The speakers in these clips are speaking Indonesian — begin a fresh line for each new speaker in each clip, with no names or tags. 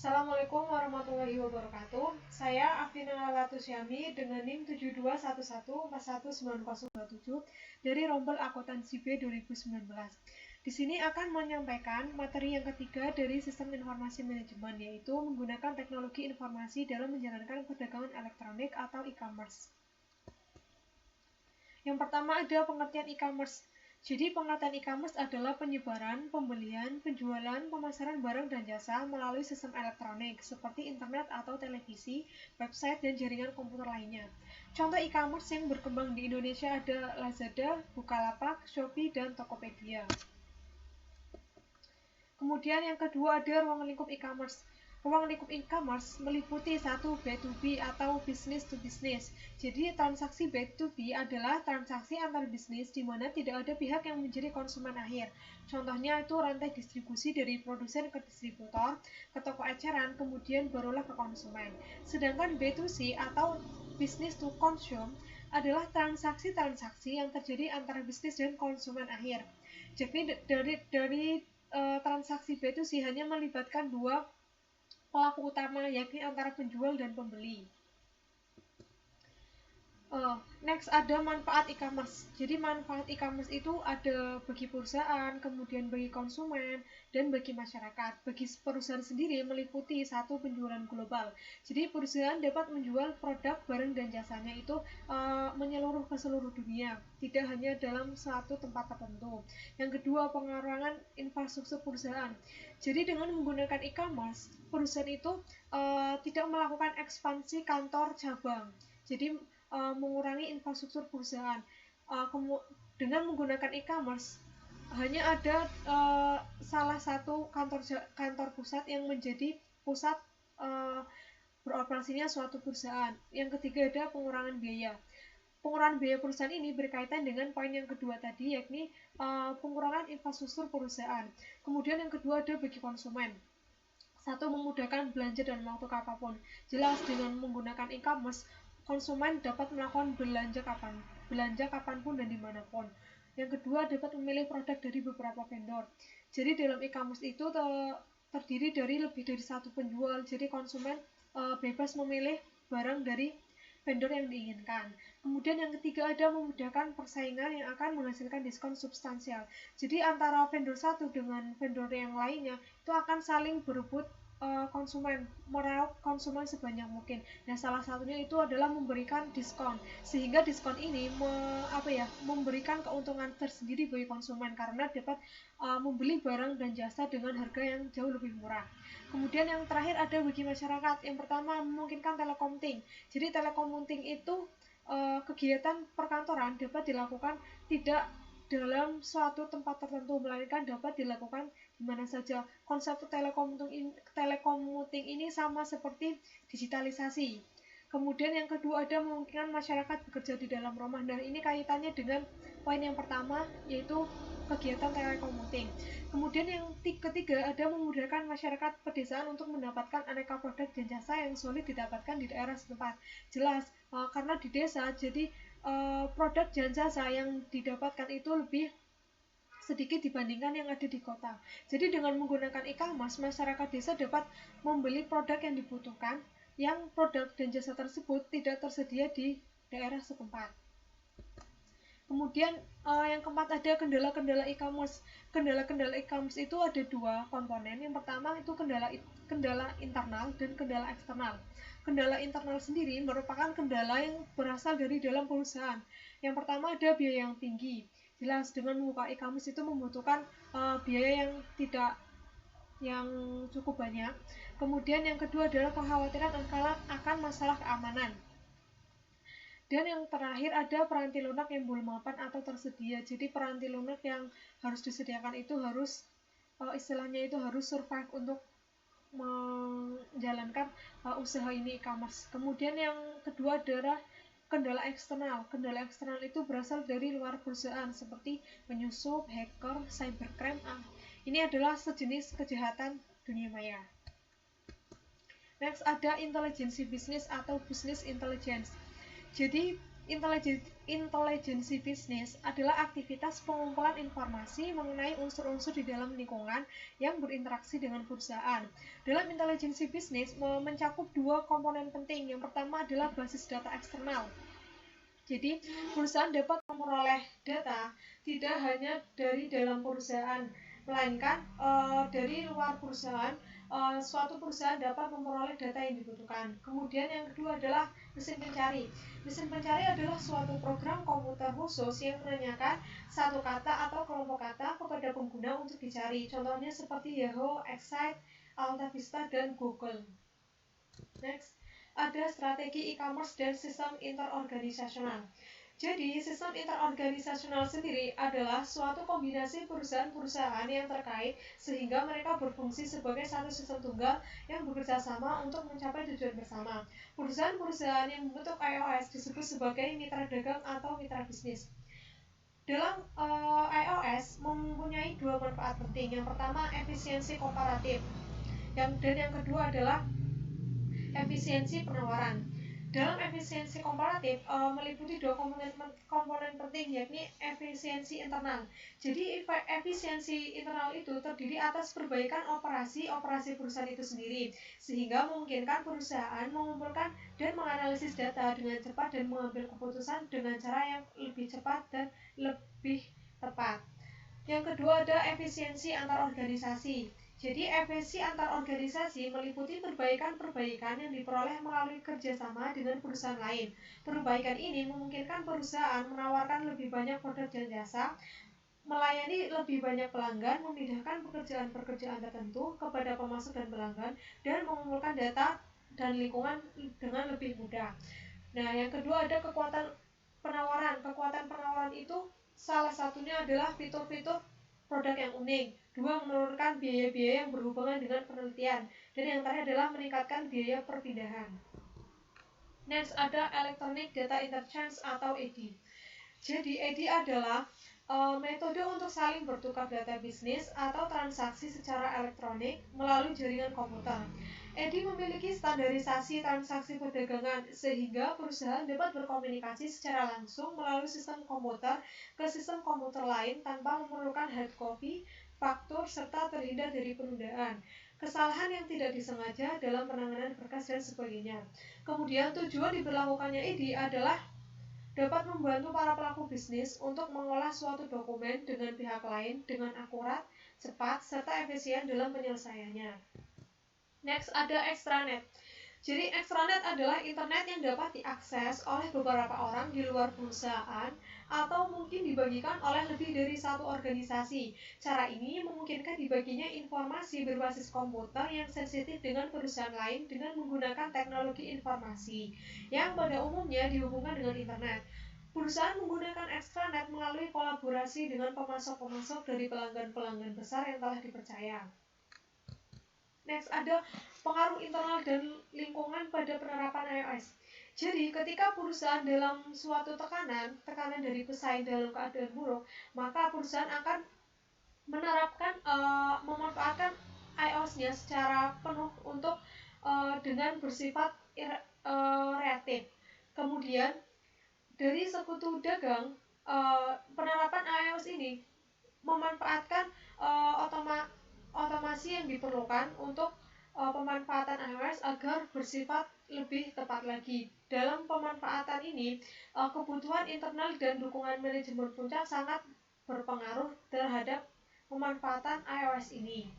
Assalamualaikum warahmatullahi wabarakatuh. Saya Afina Latusyami dengan NIM 721141419027 dari Rombel Akuntansi B 2019. Di sini akan menyampaikan materi yang ketiga dari Sistem Informasi Manajemen, yaitu menggunakan teknologi informasi dalam menjalankan perdagangan elektronik atau e-commerce. Yang pertama ada pengertian e-commerce. Jadi pengertian e-commerce adalah penyebaran, pembelian, penjualan, pemasaran barang dan jasa melalui sistem elektronik seperti internet atau televisi, website, dan jaringan komputer lainnya. Contoh e-commerce yang berkembang di Indonesia ada Lazada, Bukalapak, Shopee, dan Tokopedia. Kemudian yang kedua ada ruang lingkup e-commerce. Ruang lingkup e-commerce meliputi satu B2B atau business to business. Jadi transaksi B2B adalah transaksi antar bisnis di mana tidak ada pihak yang menjadi konsumen akhir. Contohnya itu rantai distribusi dari produsen ke distributor, ke toko eceran, kemudian barulah ke konsumen. Sedangkan B2C atau business to consume adalah transaksi-transaksi yang terjadi antara bisnis dan konsumen akhir. Jadi dari transaksi B2C hanya melibatkan dua pelaku utama, yakni antara penjual dan pembeli. Next ada manfaat e-commerce. Jadi manfaat e-commerce itu ada bagi perusahaan, kemudian bagi konsumen, dan bagi masyarakat. Bagi perusahaan sendiri meliputi satu penjualan global. Jadi perusahaan dapat menjual produk, barang, dan jasanya itu menyeluruh ke seluruh dunia, tidak hanya dalam suatu tempat tertentu. Yang kedua, pengembangan infrastruktur perusahaan. Jadi dengan menggunakan e-commerce, perusahaan itu tidak melakukan ekspansi kantor cabang. Jadi mengurangi infrastruktur perusahaan. Dengan menggunakan e-commerce hanya ada salah satu kantor pusat yang menjadi pusat beroperasinya suatu perusahaan. Yang ketiga ada pengurangan biaya. Pengurangan biaya perusahaan ini berkaitan dengan poin yang kedua tadi, yakni pengurangan infrastruktur perusahaan. Kemudian yang kedua ada bagi konsumen. Satu, memudahkan belanja dan waktu apapun. Jelas dengan menggunakan e-commerce konsumen dapat melakukan belanja kapanpun dan dimanapun. Yang kedua, dapat memilih produk dari beberapa vendor. Jadi dalam e-commerce itu terdiri dari lebih dari satu penjual. Jadi konsumen bebas memilih barang dari vendor yang diinginkan. Kemudian yang ketiga ada memudahkan persaingan yang akan menghasilkan diskon substansial. Jadi antara vendor satu dengan vendor yang lainnya itu akan saling berebut meraup konsumen sebanyak mungkin. Nah, salah satunya itu adalah memberikan diskon, sehingga diskon ini memberikan keuntungan tersendiri bagi konsumen karena dapat membeli barang dan jasa dengan harga yang jauh lebih murah. Kemudian yang terakhir ada bagi masyarakat. Yang pertama, memungkinkan telekommuting. Jadi telekommuting itu kegiatan perkantoran dapat dilakukan tidak dalam suatu tempat tertentu, melainkan dapat dilakukan di mana saja. Konsep telekommuting ini sama seperti digitalisasi. Kemudian yang kedua ada memungkinkan masyarakat bekerja di dalam rumah. Nah, ini kaitannya dengan poin yang pertama, yaitu kegiatan telekommuting. Kemudian yang ketiga ada memudahkan masyarakat pedesaan untuk mendapatkan aneka produk dan jasa yang sulit didapatkan di daerah setempat. Jelas, karena di desa, jadi produk dan jasa yang didapatkan itu lebih sedikit dibandingkan yang ada di kota. Jadi dengan menggunakan e-commerce, masyarakat desa dapat membeli produk yang dibutuhkan, yang produk dan jasa tersebut tidak tersedia di daerah setempat. Kemudian yang keempat ada kendala-kendala e-commerce. Kendala-kendala e-commerce itu ada dua komponen. Yang pertama itu kendala internal dan kendala eksternal. Kendala internal sendiri merupakan kendala yang berasal dari dalam perusahaan. Yang pertama ada biaya yang tinggi. Jelas dengan membuka e-commerce itu membutuhkan biaya yang cukup banyak. Kemudian yang kedua adalah kekhawatiran akan masalah keamanan. Dan yang terakhir ada peranti lunak yang belum mapan atau tersedia. Jadi peranti lunak yang harus disediakan itu harus istilahnya itu harus survive untuk menjalankan usaha ini e-commerce. Kemudian yang kedua adalah kendala eksternal. Kendala eksternal itu berasal dari luar perusahaan seperti penyusup, hacker, cybercrime. Ini adalah sejenis kejahatan dunia maya. Next ada intelijensi bisnis atau business intelligence. Jadi Intelijensi bisnis adalah aktivitas pengumpulan informasi mengenai unsur-unsur di dalam lingkungan yang berinteraksi dengan perusahaan. Dalam intelijensi bisnis mencakup dua komponen penting. Yang pertama adalah basis data eksternal. Jadi, perusahaan dapat memperoleh data tidak hanya dari dalam perusahaan, melainkan dari luar perusahaan. Suatu perusahaan dapat memperoleh data yang dibutuhkan. Kemudian yang kedua adalah mesin pencari. Mesin pencari adalah suatu program komputer khusus yang menanyakan satu kata atau kelompok kata kepada pengguna untuk dicari. Contohnya seperti Yahoo, Excite, AltaVista, dan Google. Next, ada strategi e-commerce dan sistem interorganisasional. Jadi, sistem interorganisasional sendiri adalah suatu kombinasi perusahaan-perusahaan yang terkait sehingga mereka berfungsi sebagai satu sistem tunggal yang bekerja sama untuk mencapai tujuan bersama. Perusahaan-perusahaan yang membentuk iOS disebut sebagai mitra dagang atau mitra bisnis. Dalam iOS mempunyai dua manfaat penting. Yang pertama, efisiensi komparatif. Dan yang kedua adalah efisiensi penawaran. Dalam efisiensi komparatif meliputi dua komponen penting, yakni efisiensi internal. Jadi efisiensi internal itu terdiri atas perbaikan operasi perusahaan itu sendiri, sehingga memungkinkan perusahaan mengumpulkan dan menganalisis data dengan cepat dan mengambil keputusan dengan cara yang lebih cepat dan lebih tepat. Yang kedua ada efisiensi antar organisasi. Jadi efisiensi antar organisasi meliputi perbaikan-perbaikan yang diperoleh melalui kerjasama dengan perusahaan lain. Perbaikan ini memungkinkan perusahaan menawarkan lebih banyak produk dan jasa, melayani lebih banyak pelanggan, memindahkan pekerjaan-pekerjaan tertentu kepada pemasok dan pelanggan, dan mengumpulkan data dan lingkungan dengan lebih mudah. Nah, yang kedua ada kekuatan penawaran. Kekuatan penawaran itu salah satunya adalah fitur-fitur produk yang unik. Dua, menurunkan biaya-biaya yang berhubungan dengan penelitian. Dan yang terakhir adalah meningkatkan biaya perpindahan. Next, ada Electronic Data Interchange atau EDI. Jadi, EDI adalah metode untuk saling bertukar data bisnis atau transaksi secara elektronik melalui jaringan komputer. EDI memiliki standarisasi transaksi perdagangan sehingga perusahaan dapat berkomunikasi secara langsung melalui sistem komputer ke sistem komputer lain tanpa memerlukan hard copy, faktur, serta terhindar dari penundaan, kesalahan yang tidak disengaja dalam penanganan berkas dan sebagainya. Kemudian tujuan diberlakukannya EDI adalah dapat membantu para pelaku bisnis untuk mengolah suatu dokumen dengan pihak lain dengan akurat, cepat, serta efisien dalam penyelesaiannya. Next ada extranet. Jadi extranet adalah internet yang dapat diakses oleh beberapa orang di luar perusahaan atau mungkin dibagikan oleh lebih dari satu organisasi. Cara ini memungkinkan dibaginya informasi berbasis komputer yang sensitif dengan perusahaan lain dengan menggunakan teknologi informasi yang pada umumnya dihubungkan dengan internet. Perusahaan menggunakan extranet melalui kolaborasi dengan pemasok-pemasok dari pelanggan-pelanggan besar yang telah dipercaya. Next ada pengaruh internal dan lingkungan pada penerapan iOS. Jadi ketika perusahaan dalam suatu tekanan dari pesaing dalam keadaan buruk, maka perusahaan akan memanfaatkan iOS-nya secara penuh untuk dengan bersifat reaktif. Kemudian dari sekutu dagang, penerapan iOS ini memanfaatkan otomasi yang diperlukan untuk pemanfaatan iOS agar bersifat lebih tepat lagi. Dalam pemanfaatan ini, kebutuhan internal dan dukungan manajemen puncak sangat berpengaruh terhadap pemanfaatan iOS ini.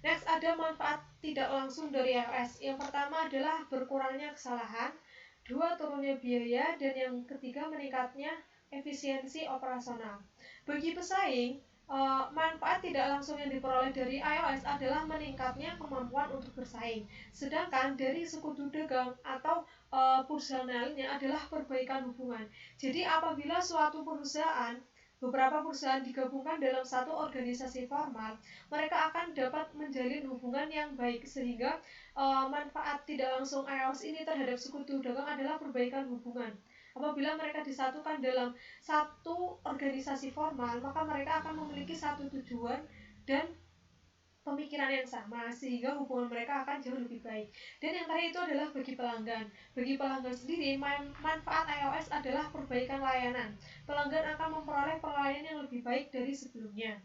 Next, ada manfaat tidak langsung dari iOS. Yang pertama adalah berkurangnya kesalahan, dua, turunnya biaya, dan yang ketiga meningkatnya efisiensi operasional. Bagi pesaing, manfaat tidak langsung yang diperoleh dari iOS adalah meningkatnya kemampuan untuk bersaing. Sedangkan dari sekutu dagang atau perusahaan lainnya adalah perbaikan hubungan. Jadi apabila beberapa perusahaan digabungkan dalam satu organisasi formal, mereka akan dapat menjalin hubungan yang baik sehingga manfaat tidak langsung iOS ini terhadap sekutu dagang adalah perbaikan hubungan. Apabila mereka disatukan dalam satu organisasi formal, maka mereka akan memiliki satu tujuan dan pemikiran yang sama sehingga hubungan mereka akan jauh lebih baik. Dan yang terakhir itu adalah bagi pelanggan. Bagi pelanggan sendiri, manfaat iOS adalah perbaikan layanan. Pelanggan akan memperoleh pelayanan yang lebih baik dari sebelumnya.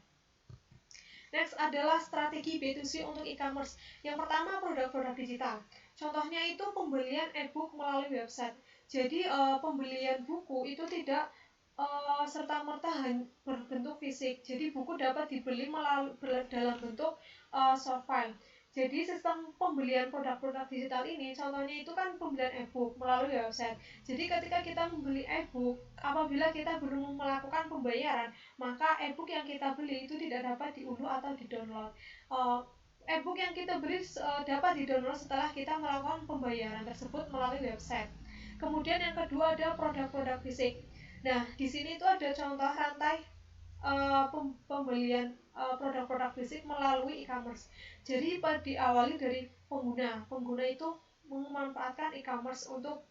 Next adalah strategi B2C untuk e-commerce. Yang pertama, produk-produk digital. Contohnya itu pembelian e-book melalui website. Jadi pembelian buku itu tidak serta-merta berbentuk fisik. Jadi buku dapat dibeli dalam bentuk soft file. Jadi sistem pembelian produk-produk digital ini contohnya itu kan pembelian e-book melalui website. Jadi ketika kita membeli e-book, apabila kita belum melakukan pembayaran, maka e-book yang kita beli itu tidak dapat diunduh atau di-download. E-book yang kita beli dapat di-download setelah kita melakukan pembayaran tersebut melalui website. Kemudian yang kedua ada produk-produk fisik. Nah, di sini itu ada contoh rantai pembelian produk-produk fisik melalui e-commerce. Jadi diawali dari pengguna. Pengguna itu memanfaatkan e-commerce untuk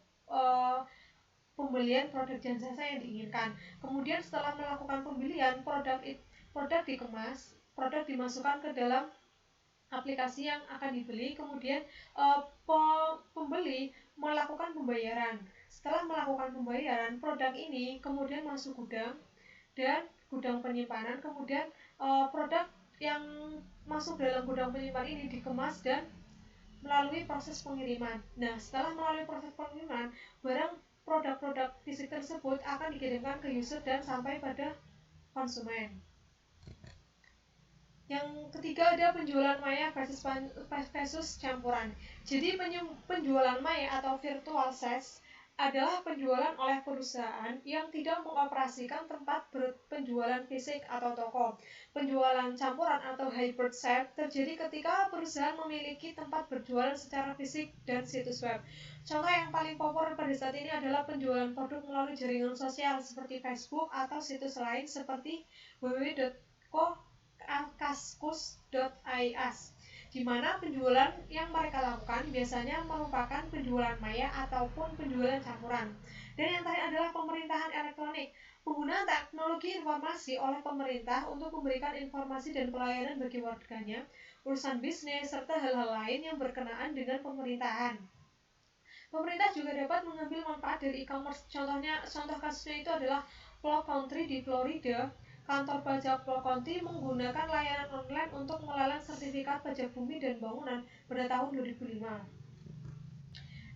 pembelian produk dan jasa yang diinginkan. Kemudian setelah melakukan pembelian, produk dikemas, produk dimasukkan ke dalam aplikasi yang akan dibeli, kemudian pembeli melakukan pembayaran. Setelah melakukan pembayaran, produk ini kemudian masuk gudang dan gudang penyimpanan, kemudian produk yang masuk dalam gudang penyimpanan ini dikemas dan melalui proses pengiriman. Nah, setelah melalui proses pengiriman, produk-produk fisik tersebut akan dikirimkan ke user dan sampai pada konsumen. Yang ketiga ada penjualan maya versus campuran. Jadi penjualan maya atau virtual sales adalah penjualan oleh perusahaan yang tidak mengoperasikan tempat penjualan fisik atau toko. Penjualan campuran atau hybrid sales terjadi ketika perusahaan memiliki tempat berjualan secara fisik dan situs web. Contoh yang paling populer pada saat ini adalah penjualan produk melalui jaringan sosial seperti Facebook atau situs lain seperti www.kaskus.is, di mana penjualan yang mereka lakukan biasanya merupakan penjualan maya ataupun penjualan campuran. Dan yang terakhir adalah pemerintahan elektronik. Penggunaan teknologi informasi oleh pemerintah untuk memberikan informasi dan pelayanan bagi warganya, urusan bisnis, serta hal-hal lain yang berkenaan dengan pemerintahan. Pemerintah juga dapat mengambil manfaat dari e-commerce. Contoh kasusnya itu adalah Plow Country di Florida. Kantor pajak Plow County menggunakan layanan online untuk melelang sertifikat pajak bumi dan bangunan pada tahun 2005.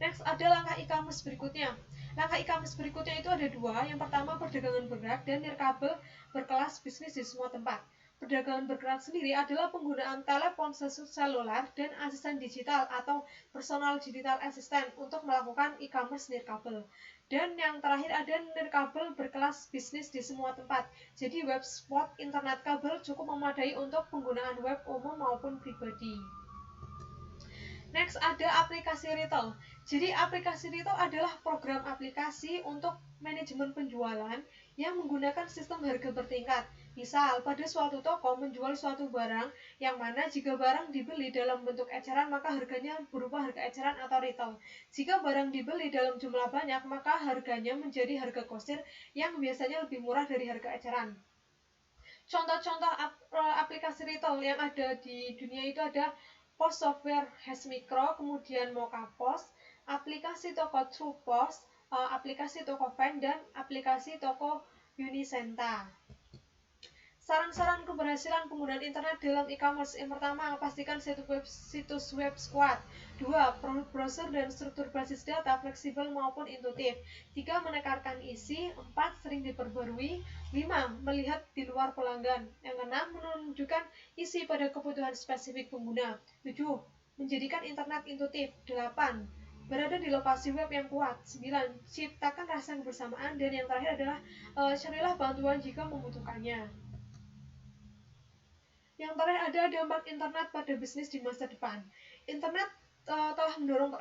Next, ada langkah e-commerce berikutnya. Langkah e-commerce berikutnya itu ada dua. Yang pertama, perdagangan bergerak dan nirkabel berkelas bisnis di semua tempat. Perdagangan bergerak sendiri adalah penggunaan telepon seluler dan asisten digital atau personal digital assistant untuk melakukan e-commerce nirkabel. Dan yang terakhir ada nirkabel berkelas bisnis di semua tempat. Jadi web spot internet kabel cukup memadai untuk penggunaan web umum maupun pribadi. Next ada aplikasi retail. Jadi aplikasi retail adalah program aplikasi untuk manajemen penjualan yang menggunakan sistem harga bertingkat. Misal, pada suatu toko menjual suatu barang yang mana jika barang dibeli dalam bentuk eceran maka harganya berupa harga eceran atau retail. Jika barang dibeli dalam jumlah banyak maka harganya menjadi harga grosir yang biasanya lebih murah dari harga eceran. Contoh-contoh aplikasi retail yang ada di dunia itu ada Post Software Has Micro, kemudian Mocha Post, aplikasi toko True Post, aplikasi toko Fan, dan aplikasi toko Unisenta. Saran-saran keberhasilan penggunaan internet dalam e-commerce. Yang pertama, pastikan situs web kuat. 2. Browser dan struktur basis data fleksibel maupun intuitif. 3. Menekankan isi. 4. Sering diperbarui. 5. Melihat di luar pelanggan. Yang 6. Menunjukkan isi pada kebutuhan spesifik pengguna. 7. Menjadikan internet intuitif. 8. Berada di lokasi web yang kuat. 9. Ciptakan rasa kebersamaan. Dan yang terakhir adalah carilah bantuan jika membutuhkannya. Yang terakhir ada dampak internet pada bisnis di masa depan. Internet telah mendorong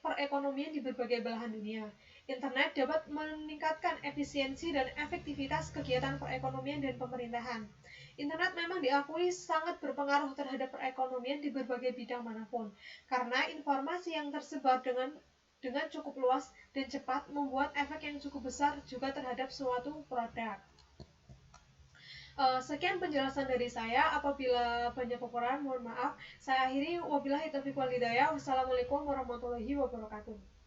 perekonomian di berbagai belahan dunia. Internet dapat meningkatkan efisiensi dan efektivitas kegiatan perekonomian dan pemerintahan. Internet memang diakui sangat berpengaruh terhadap perekonomian di berbagai bidang manapun, karena informasi yang tersebar dengan cukup luas dan cepat membuat efek yang cukup besar juga terhadap suatu produk. Sekian penjelasan dari saya. Apabila banyak kekurangan, mohon maaf. Saya akhiri. Wabillahi taufiq wal hidayah. Wassalamualaikum warahmatullahi wabarakatuh.